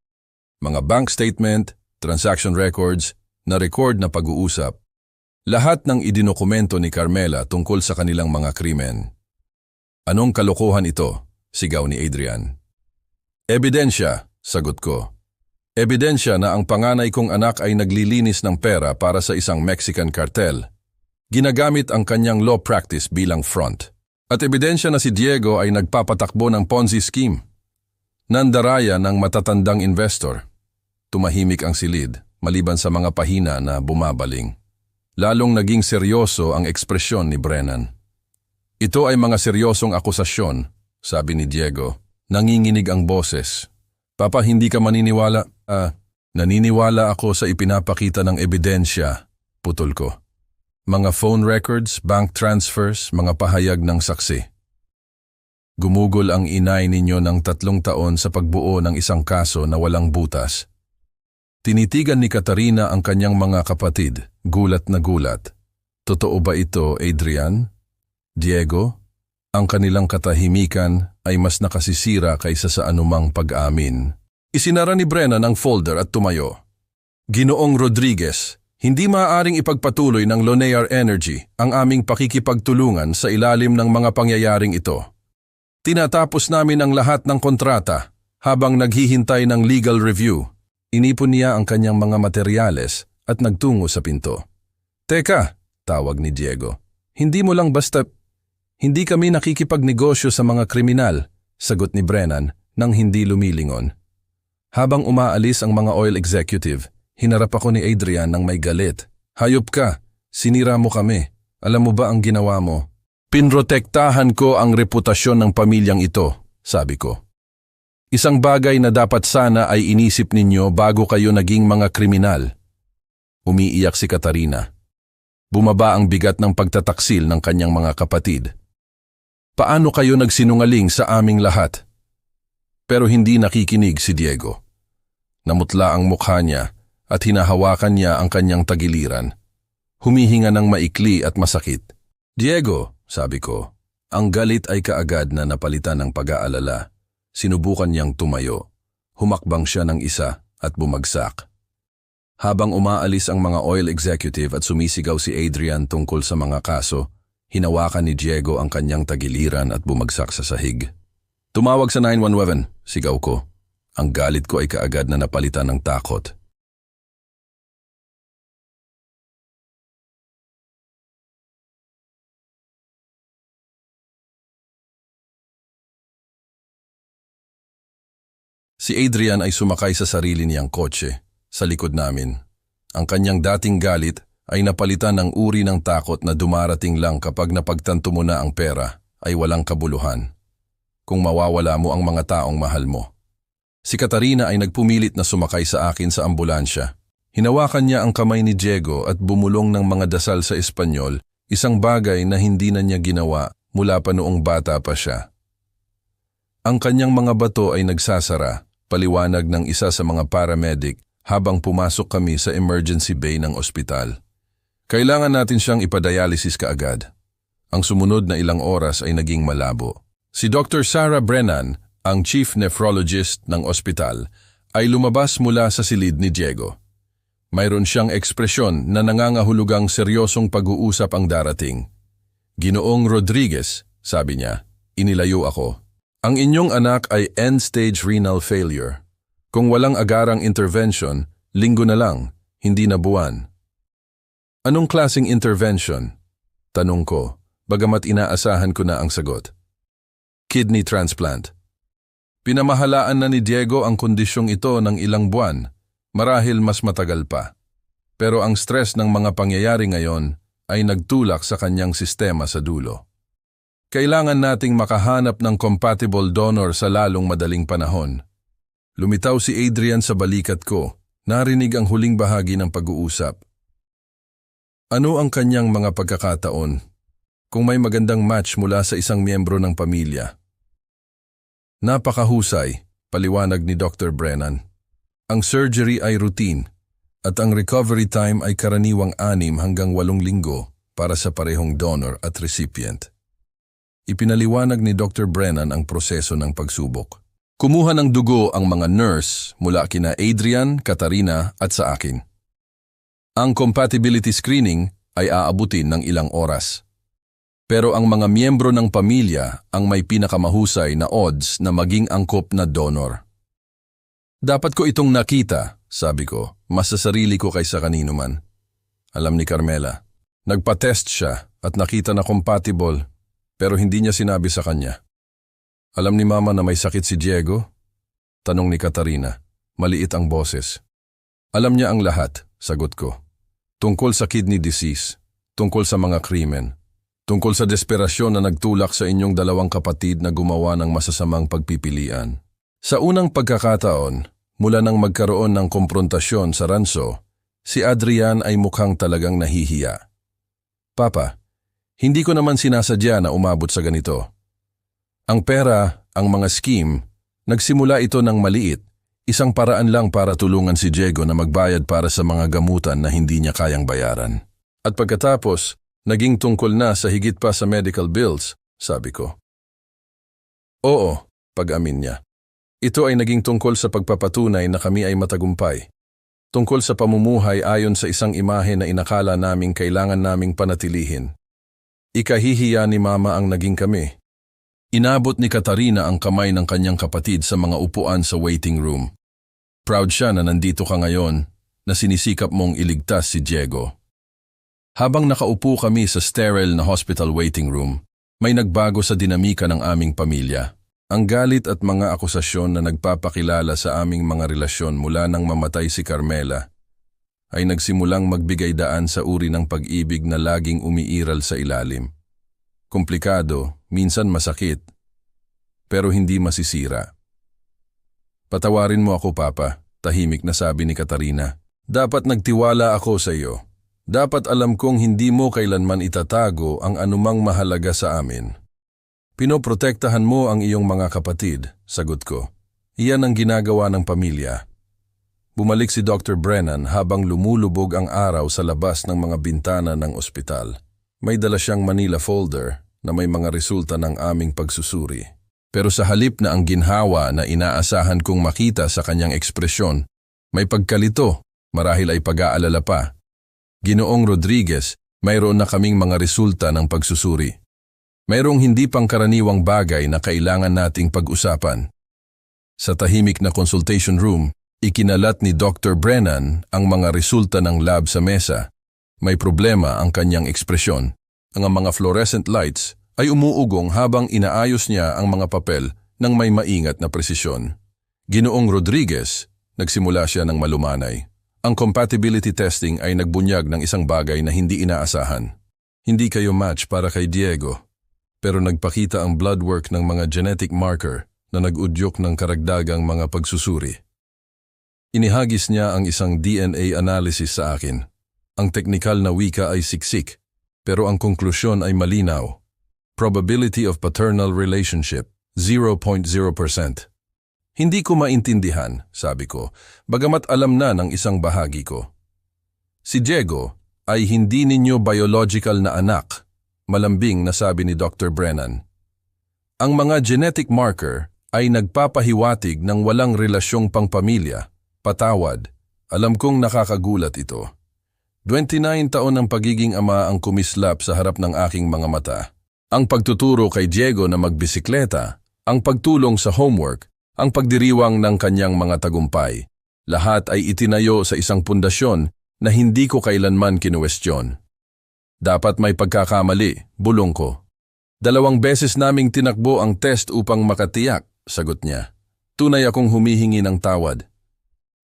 Mga bank statement, transaction records, na record na pag-uusap. Lahat ng idinokumento ni Carmela tungkol sa kanilang mga krimen. Anong kalokohan ito? Sigaw ni Adrian. Ebidensya, sagot ko. Ebidensya na ang panganay kong anak ay naglilinis ng pera para sa isang Mexican cartel. Ginagamit ang kanyang law practice bilang front. At ebidensya na si Diego ay nagpapatakbo ng Ponzi scheme. Nandaraya ng matatandang investor. Tumahimik ang silid, maliban sa mga pahina na bumabaling. Lalong naging seryoso ang ekspresyon ni Brennan. Ito ay mga seryosong akusasyon, sabi ni Diego. Nanginginig ang boses. Papa, hindi ka maniniwala. Naniniwala ako sa ipinapakita ng ebidensya, putol ko. Mga phone records, bank transfers, mga pahayag ng saksi. Gumugol ang inay ninyo ng 3 taon sa pagbuo ng isang kaso na walang butas. Tinitigan ni Katarina ang kanyang mga kapatid, gulat na gulat. Totoo ba ito, Adrian? Diego? Ang kanilang katahimikan ay mas nakasisira kaysa sa anumang pag-amin. Isinara ni Brennan ang folder at tumayo. Ginoong Rodriguez, hindi maaaring ipagpatuloy ng Lonear Energy ang aming pakikipagtulungan sa ilalim ng mga pangyayaring ito. Tinatapos namin ang lahat ng kontrata habang naghihintay ng legal review. Inipon niya ang kanyang mga materyales at nagtungo sa pinto. Teka, tawag ni Diego. Hindi kami nakikipagnegosyo sa mga kriminal, sagot ni Brennan nang hindi lumilingon. Habang umaalis ang mga oil executive, hinarap ako ni Adrian ng may galit. Hayop ka, sinira mo kami. Alam mo ba ang ginawa mo? Pinrotektahan ko ang reputasyon ng pamilyang ito, sabi ko. Isang bagay na dapat sana ay inisip ninyo bago kayo naging mga kriminal. Umiiyak si Katarina. Bumaba ang bigat ng pagtataksil ng kanyang mga kapatid. Paano kayo nagsinungaling sa aming lahat? Pero hindi nakikinig si Diego. Namutla ang mukha niya at hinahawakan niya ang kanyang tagiliran. Humihinga ng maikli at masakit. Diego, sabi ko, ang galit ay kaagad na napalitan ng pag-aalala. Sinubukan niyang tumayo. Humakbang siya ng isa at bumagsak. Habang umaalis ang mga oil executive at sumisigaw si Adrian tungkol sa mga kaso, hinawakan ni Diego ang kanyang tagiliran at bumagsak sa sahig. Tumawag sa 911, sigaw ko. Ang galit ko ay kaagad na napalitan ng takot. Si Adrian ay sumakay sa sarili niyang kotse, sa likod namin. Ang kanyang dating galit ay napalitan ng uri ng takot na dumarating lang kapag napagtanto mo na ang pera ay walang kabuluhan. Kung mawawala mo ang mga taong mahal mo. Si Katarina ay nagpumilit na sumakay sa akin sa ambulansya. Hinawakan niya ang kamay ni Diego at bumulong ng mga dasal sa Espanyol, isang bagay na hindi na niya ginawa mula pa noong bata pa siya. Ang kanyang mga bato ay nagsasara, paliwanag ng isa sa mga paramedic habang pumasok kami sa emergency bay ng ospital. Kailangan natin siyang ipadialysis kaagad. Ang sumunod na ilang oras ay naging malabo. Si Dr. Sarah Brennan, ang chief nephrologist ng ospital, ay lumabas mula sa silid ni Diego. Mayroon siyang ekspresyon na nangangahulugang seryosong pag-uusap ang darating. Ginoong Rodriguez, sabi niya, inilayo ako. Ang inyong anak ay end-stage renal failure. Kung walang agarang intervention, linggo na lang, hindi na buwan. Anong klaseng intervention? Tanong ko, bagamat inaasahan ko na ang sagot. Kidney transplant. Pinamahalaan na ni Diego ang kondisyong ito ng ilang buwan, marahil mas matagal pa. Pero ang stress ng mga pangyayari ngayon ay nagtulak sa kanyang sistema sa dulo. Kailangan nating makahanap ng compatible donor sa lalong madaling panahon. Lumitaw si Adrian sa balikat ko, narinig ang huling bahagi ng pag-uusap. Ano ang kanyang mga pagkakataon? Kung may magandang match mula sa isang miyembro ng pamilya. Napakahusay, paliwanag ni Dr. Brennan. Ang surgery ay routine at ang recovery time ay karaniwang 6 hanggang 8 linggo para sa parehong donor at recipient. Ipinaliwanag ni Dr. Brennan ang proseso ng pagsubok. Kumuha ng dugo ang mga nurse mula kina Adrian, Katarina at sa akin. Ang compatibility screening ay aabutin ng ilang oras. Pero ang mga miyembro ng pamilya ang may pinakamahusay na odds na maging angkop na donor. Dapat ko itong nakita, sabi ko, mas sa sarili ko kaysa kanino man. Alam ni Carmela, nagpa-test siya at nakita na compatible. Pero hindi niya sinabi sa kanya. Alam ni Mama na may sakit si Diego? Tanong ni Katarina. Maliit ang boses. Alam niya ang lahat, sagot ko. Tungkol sa kidney disease, tungkol sa mga krimen, tungkol sa desperasyon na nagtulak sa inyong 2 kapatid na gumawa ng masasamang pagpipilian. Sa unang pagkakataon, mula nang magkaroon ng komprontasyon sa ranso, si Adrian ay mukhang talagang nahihiya. Papa, hindi ko naman sinasadya na umabot sa ganito. Ang pera, ang mga scheme, nagsimula ito ng maliit, isang paraan lang para tulungan si Diego na magbayad para sa mga gamutan na hindi niya kayang bayaran. At pagkatapos, naging tungkol na sa higit pa sa medical bills, sabi ko. Oo, pag-amin niya. Ito ay naging tungkol sa pagpapatunay na kami ay matagumpay. Tungkol sa pamumuhay ayon sa isang imahe na inakala naming kailangan naming panatilihin. Ikahihiya ni Mama ang naging kami. Inabot ni Katarina ang kamay ng kanyang kapatid sa mga upuan sa waiting room. Proud siya na nandito ka ngayon, na sinisikap mong iligtas si Diego. Habang nakaupo kami sa sterile na hospital waiting room, may nagbago sa dinamika ng aming pamilya. Ang galit at mga akusasyon na nagpapakilala sa aming mga relasyon mula nang mamatay si Carmela ay nagsimulang magbigay daan sa uri ng pag-ibig na laging umiiral sa ilalim. Komplikado, minsan masakit, pero hindi masisira. Patawarin mo ako, Papa, tahimik na sabi ni Katarina. Dapat nagtiwala ako sa iyo. Dapat alam kong hindi mo kailanman itatago ang anumang mahalaga sa amin. Pinoprotektahan mo ang iyong mga kapatid, sagot ko. Iyan ang ginagawa ng pamilya. Bumalik si Dr. Brennan habang lumulubog ang araw sa labas ng mga bintana ng ospital. May dala siyang Manila folder na may mga resulta ng aming pagsusuri. Pero sa halip na ang ginhawa na inaasahan kong makita sa kanyang ekspresyon, may pagkalito, marahil ay pag-aalala pa. Ginoong Rodriguez, mayroon na kaming mga resulta ng pagsusuri. Mayroong hindi pangkaraniwang bagay na kailangan nating pag-usapan. Sa tahimik na consultation room, ikinalat ni Dr. Brennan ang mga resulta ng lab sa mesa. May problema ang kanyang ekspresyon. Ang mga fluorescent lights ay umuugong habang inaayos niya ang mga papel ng may maingat na presisyon. Ginoong Rodriguez, nagsimula siya ng malumanay. Ang compatibility testing ay nagbunyag ng isang bagay na hindi inaasahan. Hindi kayo match para kay Diego, pero nagpakita ang blood work ng mga genetic marker na nag-udyok ng karagdagang mga pagsusuri. Inihagis niya ang isang DNA analysis sa akin. Ang teknikal na wika ay siksik, pero ang konklusyon ay malinaw. Probability of paternal relationship, 0.0%. Hindi ko maintindihan, sabi ko, bagamat alam na ng isang bahagi ko. Si Diego ay hindi ninyo biological na anak, malambing na sabi ni Dr. Brennan. Ang mga genetic marker ay nagpapahiwatig ng walang relasyong pangpamilya, patawad. Alam kong nakakagulat ito. 29 taon ng pagiging ama ang kumislap sa harap ng aking mga mata. Ang pagtuturo kay Diego na magbisikleta, ang pagtulong sa homework, ang pagdiriwang ng kanyang mga tagumpay. Lahat ay itinayo sa isang pundasyon na hindi ko kailanman kinuwestiyon. Dapat may pagkakamali, bulong ko. 2 beses naming tinakbo ang test upang makatiyak, sagot niya. Tunay akong humihingi ng tawad.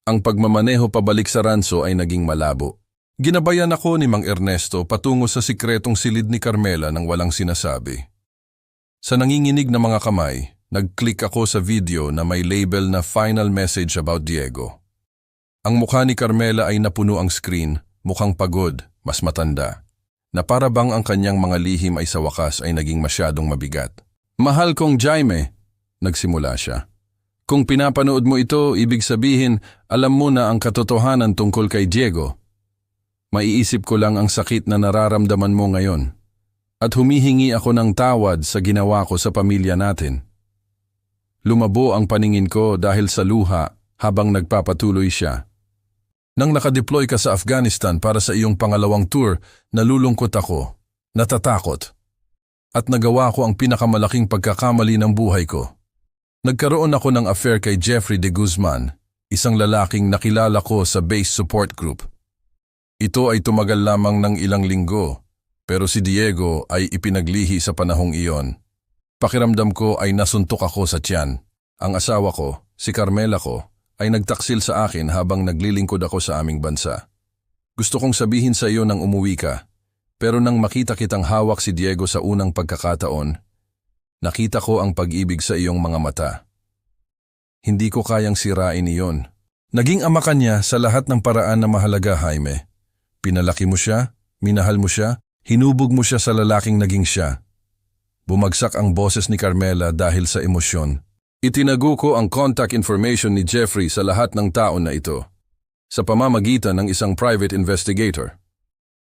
Ang pagmamaneho pabalik sa ranso ay naging malabo. Ginabayan ako ni Mang Ernesto patungo sa sikretong silid ni Carmela nang walang sinasabi. Sa nanginginig na mga kamay, nag-click ako sa video na may label na Final Message About Diego. Ang mukha ni Carmela ay napuno ang screen, mukhang pagod, mas matanda. Na para bang ang kanyang mga lihim ay sa wakas ay naging masyadong mabigat. Mahal kong Jaime, nagsimula siya. Kung pinapanood mo ito, ibig sabihin, alam mo na ang katotohanan tungkol kay Diego. Maiisip ko lang ang sakit na nararamdaman mo ngayon. At humihingi ako ng tawad sa ginawa ko sa pamilya natin. Lumabo ang paningin ko dahil sa luha habang nagpapatuloy siya. Nang nakadeploy ka sa Afghanistan para sa iyong pangalawang tour, nalulungkot ako, natatakot. At nagawa ko ang pinakamalaking pagkakamali ng buhay ko. Nagkaroon ako ng affair kay Jeffrey de Guzman, isang lalaking nakilala ko sa base support group. Ito ay tumagal lamang ng ilang linggo, pero si Diego ay ipinaglihi sa panahong iyon. Pakiramdam ko ay nasuntok ako sa tiyan. Ang asawa ko, si Carmela ko, ay nagtaksil sa akin habang naglilingkod ako sa aming bansa. Gusto kong sabihin sa iyo nang umuwi ka, pero nang makita kitang hawak si Diego sa unang pagkakataon, nakita ko ang pag-ibig sa iyong mga mata. Hindi ko kayang sirain iyon. Naging ama ka niya sa lahat ng paraan na mahalaga, Jaime. Pinalaki mo siya, minahal mo siya, hinubog mo siya sa lalaking naging siya. Bumagsak ang boses ni Carmela dahil sa emosyon. Itinago ko ang contact information ni Jeffrey sa lahat ng taon na ito, sa pamamagitan ng isang private investigator.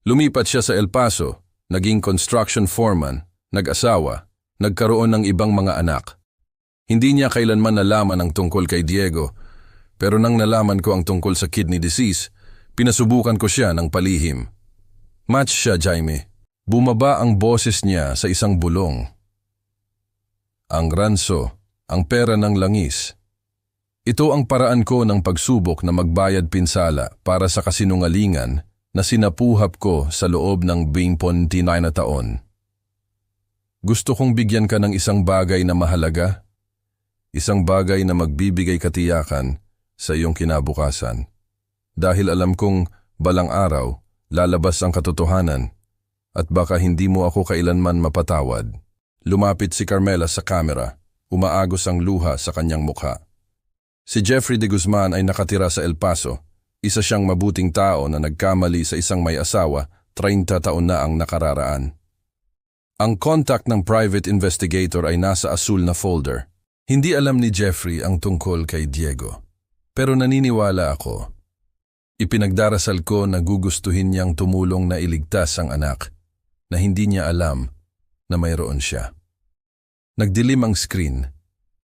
Lumipat siya sa El Paso, naging construction foreman, nag-asawa, nagkaroon ng ibang mga anak. Hindi niya kailanman nalaman ang tungkol kay Diego, pero nang nalaman ko ang tungkol sa kidney disease, pinasubukan ko siya ng palihim. Match siya, Jaime. Bumaba ang boses niya sa isang bulong. Ang ranso, ang pera ng langis. Ito ang paraan ko ng pagsubok na magbayad pinsala para sa kasinungalingan na sinapuhap ko sa loob ng 29 na taon. Gusto kong bigyan ka ng isang bagay na mahalaga, isang bagay na magbibigay katiyakan sa iyong kinabukasan. Dahil alam kong balang araw, lalabas ang katotohanan at baka hindi mo ako kailanman mapatawad. Lumapit si Carmela sa kamera, umaagos ang luha sa kanyang mukha. Si Jeffrey de Guzman ay nakatira sa El Paso, isa siyang mabuting tao na nagkamali sa isang may asawa, 30 taon na ang nakararaan. Ang contact ng private investigator ay nasa asul na folder. Hindi alam ni Jeffrey ang tungkol kay Diego. Pero naniniwala ako. Ipinagdarasal ko na gugustuhin niyang tumulong na iligtas ang anak, na hindi niya alam na mayroon siya. Nagdilim ang screen.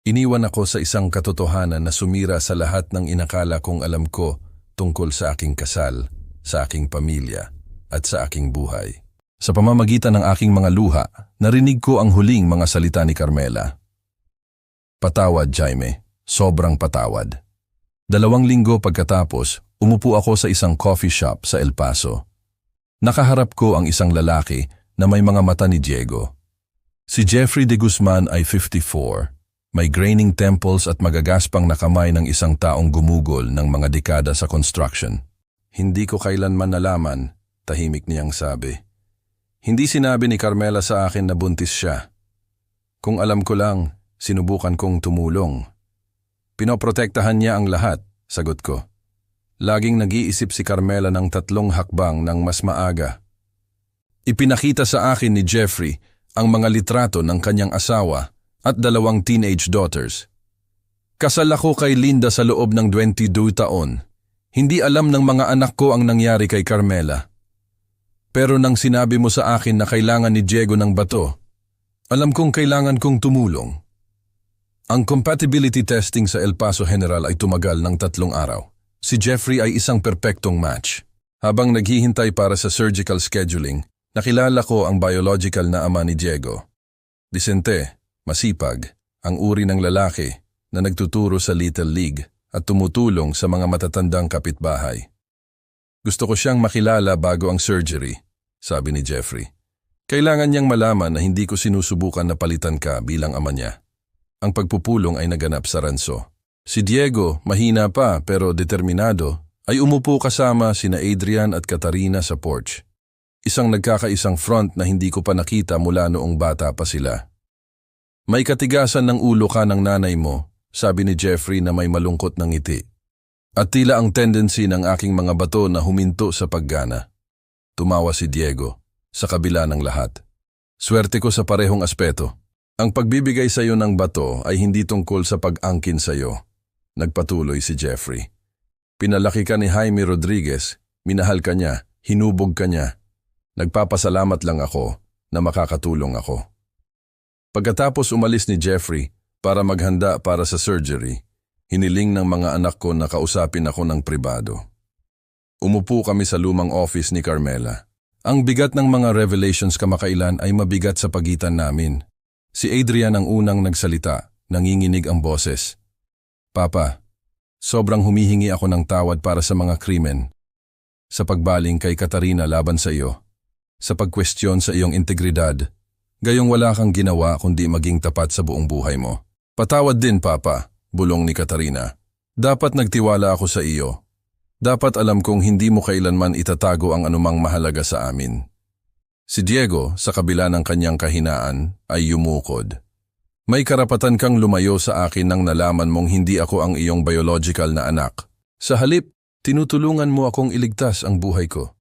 Iniwan ako sa isang katotohanan na sumira sa lahat ng inakala kong alam ko tungkol sa aking kasal, sa aking pamilya, at sa aking buhay. Sa pamamagitan ng aking mga luha, narinig ko ang huling mga salita ni Carmela. Patawad, Jaime. Sobrang patawad. 2 linggo pagkatapos, umupo ako sa isang coffee shop sa El Paso. Nakaharap ko ang isang lalaki na may mga mata ni Diego. Si Jeffrey de Guzman ay 54, may graining temples at magagaspang na kamay ng isang taong gumugol ng mga dekada sa construction. Hindi ko kailanman nalaman, tahimik niyang sabi. Hindi sinabi ni Carmela sa akin na buntis siya. Kung alam ko lang, sinubukan kong tumulong. Pinoprotektahan niya ang lahat, sagot ko. Laging nag-iisip si Carmela ng 3 hakbang ng mas maaga. Ipinakita sa akin ni Jeffrey ang mga litrato ng kanyang asawa at 2 teenage daughters. Kasal ako kay Linda sa loob ng 22 taon. Hindi alam ng mga anak ko ang nangyari kay Carmela. Pero nang sinabi mo sa akin na kailangan ni Diego ng bato, alam kong kailangan kong tumulong. Ang compatibility testing sa El Paso General ay tumagal ng 3 araw. Si Jeffrey ay isang perpektong match. Habang naghihintay para sa surgical scheduling, nakilala ko ang biological na ama ni Diego. Disente, masipag, ang uri ng lalaki na nagtuturo sa Little League at tumutulong sa mga matatandang kapitbahay. Gusto ko siyang makilala bago ang surgery, sabi ni Jeffrey. Kailangan niyang malaman na hindi ko sinusubukan na palitan ka bilang ama niya. Ang pagpupulong ay naganap sa ranso. Si Diego, mahina pa pero determinado, ay umupo kasama sina Adrian at Katarina sa porch. Isang nagkakaisang front na hindi ko pa nakita mula noong bata pa sila. May katigasan ng ulo ka ng nanay mo, sabi ni Jeffrey na may malungkot ng ngiti. At tila ang tendency ng aking mga bato na huminto sa paggana. Tumawa si Diego, sa kabila ng lahat. Swerte ko sa parehong aspeto. Ang pagbibigay sa iyo ng bato ay hindi tungkol sa pag-angkin sa iyo. Nagpatuloy si Jeffrey. Pinalaki ka ni Jaime Rodriguez, minahal ka niya, hinubog ka niya. Nagpapasalamat lang ako na makakatulong ako. Pagkatapos umalis ni Jeffrey para maghanda para sa surgery, hiniling ng mga anak ko na kausapin ako ng pribado. Umupo kami sa lumang office ni Carmela. Ang bigat ng mga revelations kamakailan ay mabigat sa pagitan namin. Si Adrian ang unang nagsalita, nanginginig ang boses. Papa, sobrang humihingi ako ng tawad para sa mga krimen. Sa pagbaling kay Katarina laban sa iyo. Sa pagkwestiyon sa iyong integridad. Gayong wala kang ginawa kundi maging tapat sa buong buhay mo. Patawad din, Papa, bulong ni Katarina. Dapat nagtiwala ako sa iyo. Dapat alam kong hindi mo kailanman itatago ang anumang mahalaga sa amin. Si Diego, sa kabila ng kanyang kahinaan, ay yumukod. May karapatan kang lumayo sa akin nang nalaman mong hindi ako ang iyong biological na anak. Sa halip, tinutulungan mo akong iligtas ang buhay ko.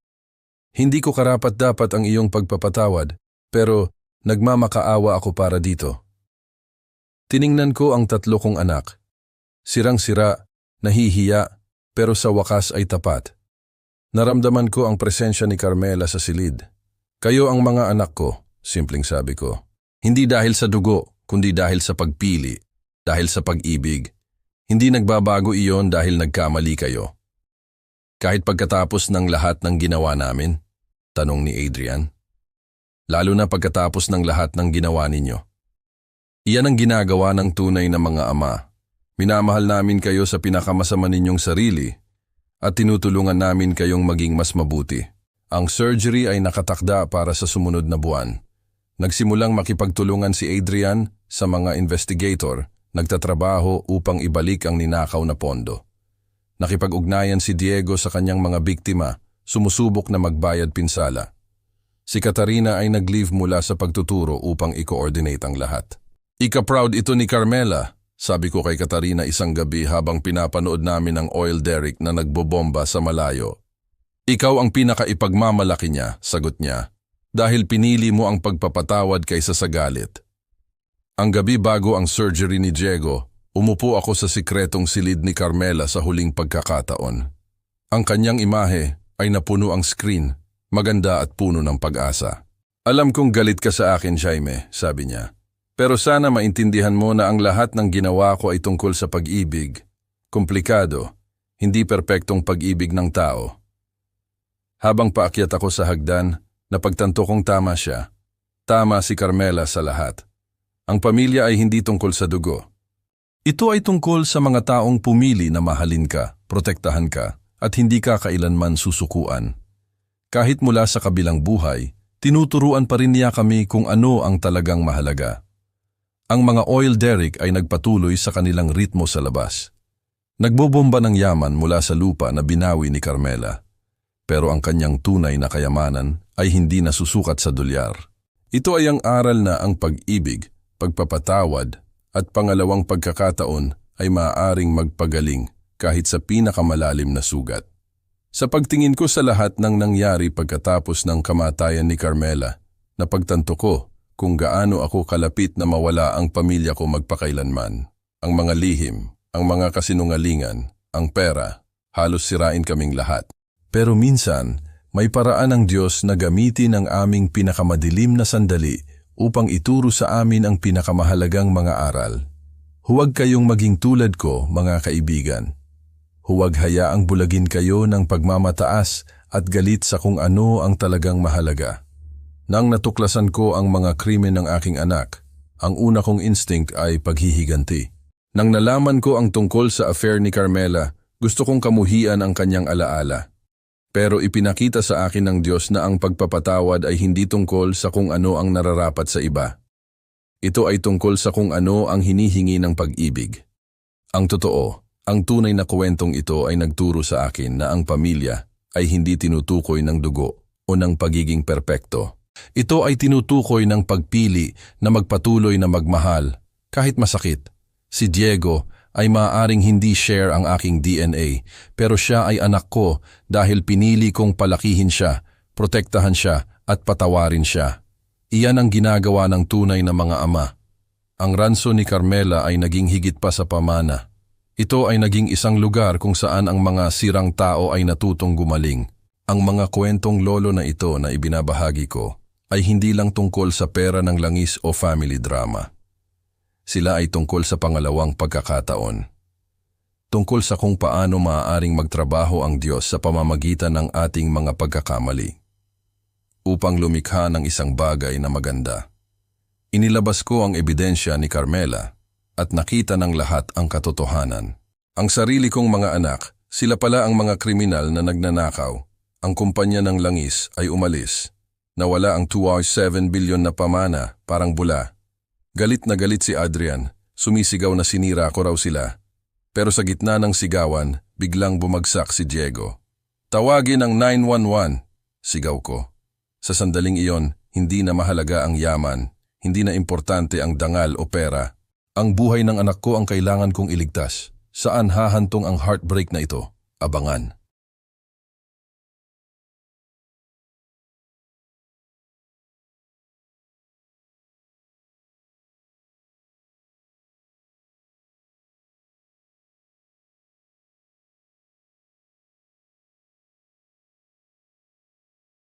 Hindi ko karapat-dapat ang iyong pagpapatawad, pero nagmamakaawa ako para dito. Tiningnan ko ang 3 kong anak. Sirang-sira, nahihiya, pero sa wakas ay tapat. Naramdaman ko ang presensya ni Carmela sa silid. Kayo ang mga anak ko, simpleng sabi ko. Hindi dahil sa dugo, kundi dahil sa pagpili, dahil sa pag-ibig. Hindi nagbabago iyon dahil nagkamali kayo. Kahit pagkatapos ng lahat ng ginawa namin, tanong ni Adrian. Lalo na pagkatapos ng lahat ng ginawa ninyo. Iyan ang ginagawa ng tunay na mga ama. Minamahal namin kayo sa pinakamasama ninyong sarili at tinutulungan namin kayong maging mas mabuti. Ang surgery ay nakatakda para sa sumunod na buwan. Nagsimulang makipagtulungan si Adrian sa mga investigator, nagtatrabaho upang ibalik ang ninakaw na pondo. Nakipag-ugnayan si Diego sa kanyang mga biktima, sumusubok na magbayad pinsala. Si Katarina ay nag-leave mula sa pagtuturo upang i-coordinate ang lahat. Ika-proud ito ni Carmela, sabi ko kay Katarina isang gabi habang pinapanood namin ang oil derrick na nagbobomba sa malayo. Ikaw ang pinaka-ipagmamalaki niya, sagot niya, dahil pinili mo ang pagpapatawad kaysa sa galit. Ang gabi bago ang surgery ni Diego, umupo ako sa sikretong silid ni Carmela sa huling pagkakataon. Ang kanyang imahe ay napuno ang screen, maganda at puno ng pag-asa. Alam kong galit ka sa akin, Jaime, sabi niya. Pero sana maintindihan mo na ang lahat ng ginawa ko ay tungkol sa pag-ibig. Komplikado, hindi perpektong pag-ibig ng tao. Habang paakyat ako sa hagdan, napagtanto kong tama siya. Tama si Carmela sa lahat. Ang pamilya ay hindi tungkol sa dugo. Ito ay tungkol sa mga taong pumili na mahalin ka, protektahan ka, at hindi ka kailanman susukuan. Kahit mula sa kabilang buhay, tinuturuan pa rin niya kami kung ano ang talagang mahalaga. Ang mga oil derrick ay nagpatuloy sa kanilang ritmo sa labas. Nagbobomba ng yaman mula sa lupa na binawi ni Carmela. Pero ang kanyang tunay na kayamanan ay hindi nasusukat sa dolyar. Ito ay ang aral na ang pag-ibig, pagpapatawad, at pangalawang pagkakataon ay maaaring magpagaling kahit sa pinakamalalim na sugat. Sa pagtingin ko sa lahat ng nangyari pagkatapos ng kamatayan ni Carmela, napagtanto ko kung gaano ako kalapit na mawala ang pamilya ko magpakailanman. Ang mga lihim, ang mga kasinungalingan, ang pera, halos sirain kaming lahat. Pero minsan, may paraan ng Diyos na gamitin ang aming pinakamadilim na sandali upang ituro sa amin ang pinakamahalagang mga aral. Huwag kayong maging tulad ko, mga kaibigan. Huwag hayaang bulagin kayo ng pagmamataas at galit sa kung ano ang talagang mahalaga. Nang natuklasan ko ang mga krimen ng aking anak, ang una kong instinct ay paghihiganti. Nang nalaman ko ang tungkol sa affair ni Carmela, gusto kong kamuhian ang kanyang alaala. Pero ipinakita sa akin ng Diyos na ang pagpapatawad ay hindi tungkol sa kung ano ang nararapat sa iba. Ito ay tungkol sa kung ano ang hinihingi ng pag-ibig. Ang totoo, ang tunay na kwentong ito ay nagturo sa akin na ang pamilya ay hindi tinutukoy ng dugo o ng pagiging perpekto. Ito ay tinutukoy ng pagpili na magpatuloy na magmahal, kahit masakit. Si Diego ay maaaring hindi share ang aking DNA, pero siya ay anak ko dahil pinili kong palakihin siya, protektahan siya at patawarin siya. Iyan ang ginagawa ng tunay na mga ama. Ang ranso ni Carmela ay naging higit pa sa pamana. Ito ay naging isang lugar kung saan ang mga sirang tao ay natutong gumaling. Ang mga kwentong lolo na ito na ibinabahagi ko ay hindi lang tungkol sa pera ng langis o family drama. Sila ay tungkol sa pangalawang pagkakataon. Tungkol sa kung paano maaaring magtrabaho ang Diyos sa pamamagitan ng ating mga pagkakamali. Upang lumikha ng isang bagay na maganda. Inilabas ko ang ebidensya ni Carmela at nakita ng lahat ang katotohanan. Ang sarili kong mga anak, sila pala ang mga kriminal na nagnanakaw. Ang kumpanya ng langis ay umalis. Nawala ang 2.7 bilyon na pamana, parang bula. Galit na galit si Adrian, sumisigaw na sinira ko raw sila. Pero sa gitna ng sigawan, biglang bumagsak si Diego. Tawagin ang 911, sigaw ko. Sa sandaling iyon, hindi na mahalaga ang yaman, hindi na importante ang dangal o pera. Ang buhay ng anak ko ang kailangan kong iligtas. Saan hahantong ang heartbreak na ito? Abangan.